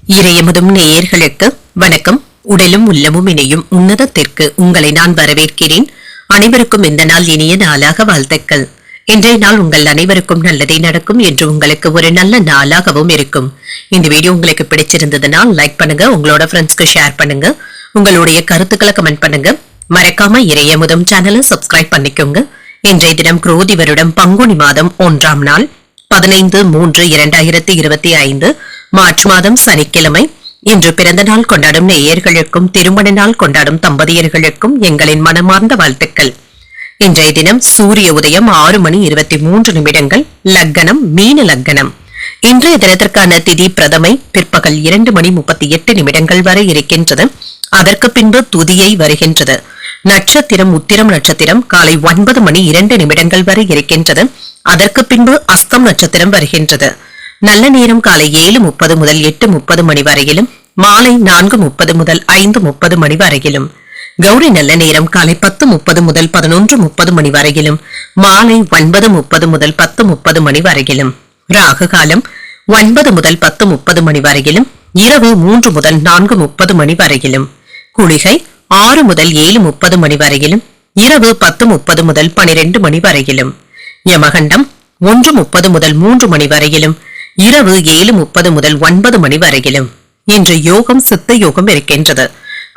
இறையமுதும் நேயர்களுக்கு வணக்கம். உடலும் உள்ளமும் இணையும் உன்னதத்திற்கு உங்களை நான் வரவேற்கிறேன். அனைவருக்கும் இந்த நாள் இனிய நாளாக வாழ்த்துக்கள். இன்றைய நாள் உங்கள் அனைவருக்கும் நல்லதே நடக்கும் என்று உங்களுக்கு ஒரு நல்ல நாளாகவும் இருக்கும். இந்த வீடியோ உங்களுக்கு பிடிச்சிருந்ததுனால் லைக் பண்ணுங்க, உங்களோட ஃப்ரெண்ட்ஸ்க்கு ஷேர் பண்ணுங்க, உங்களுடைய கருத்துக்களை கமெண்ட் பண்ணுங்க. மறக்காம இறையமுதும் சேனலை சப்ஸ்கிரைப் பண்ணிக்கோங்க. இன்றைய தினம் குரோதி வருடம் பங்குனி மாதம் 1ஆம் நாள் 15/3/2025 மார்ச் மாதம் சனிக்கிழமை. இன்று பிறந்த நாள் கொண்டாடும் நேயர்களுக்கும் திருமண நாள் கொண்டாடும் தம்பதியர்களுக்கும் எங்களின் மனமார்ந்த வாழ்த்துக்கள். இன்றைய தினம் சூரிய உதயம் 6:23 லக்கணம் மீன லக்கணம். இன்றைய தினத்திற்கான திதி பிரதமை பிற்பகல் 2:38 வரை இருக்கின்றது. அதற்கு பின்பு துதியை வருகின்றது. நட்சத்திரம் உத்திரம் நட்சத்திரம் காலை 9:02 வரை இருக்கின்றது. அதற்கு பின்பு அஸ்தம் நட்சத்திரம் வருகின்றது. நல்ல நேரம் காலை 7:30 முதல் 8:30 மணி வரையிலும், மாலை 4:30 முதல் 5:30 மணி வரையிலும். கௌரி நல்ல நேரம் காலை 10:30 முதல் 11:30 மணி வரையிலும், மாலை 9:30 முதல் 10:30 மணி வரையிலும். ராகு காலம் 9 முதல் 10:30 மணி வரையிலும், இரவு 3 முதல் 4:30 மணி வரையிலும். குளிகை 6 முதல் 7:30 மணி வரையிலும், இரவு 10:30 முதல் 12 மணி வரையிலும். யமகண்டம் 1:30 முதல் 3 மணி வரையிலும், இரவு 7:30 முதல் 9 மணி வரையிலும். இன்று யோகம் சித்த யோகம் இருக்கின்றது.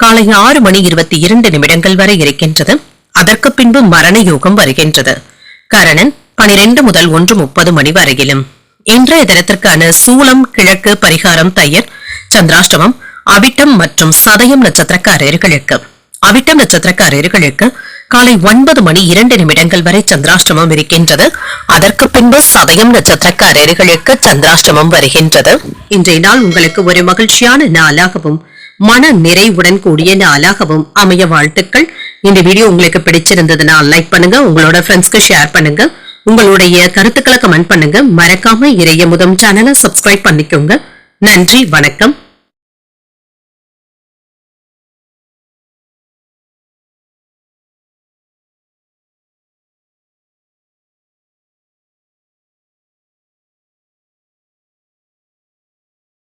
காலை 6:22 வரை இருக்கின்றது. அதற்கு பின்பு மரண யோகம் வருகின்றது. கரணன் 12 முதல் 1:30 மணி வரையிலும். இன்றைய தினத்திற்கான சூலம் கிழக்கு பரிகாரம் தயிர். சந்திராஷ்டமம் அவிட்டம் மற்றும் சதயம் நட்சத்திரக்காரர்களுக்கு. அவிட்டம் நட்சத்திரக்காரர்களுக்கு காலை 9:02 வரை சந்திராஷ்டமம் இருக்கின்றது. அதற்கு பின்பு சதயம் நட்சத்திரக்காரர்களுக்கு சந்திராஷ்டமம் வருகின்றது. இன்றைய நாள் உங்களுக்கு ஒரு மகிழ்ச்சியான நாளாகவும் மன நிறைவுடன் கூடிய நாளாகவும் அமைய வாழ்த்துக்கள். இந்த வீடியோ உங்களுக்கு பிடிச்சிருந்ததுனால் லைக் பண்ணுங்க, உங்களோட ஃப்ரெண்ட்ஸ்க்கு ஷேர் பண்ணுங்க, உங்களுடைய கருத்துக்களை கமெண்ட் பண்ணுங்க. மறக்காம இறையமுதம் சேனலை சப்ஸ்கிரைப் பண்ணிக்கோங்க. நன்றி, வணக்கம்.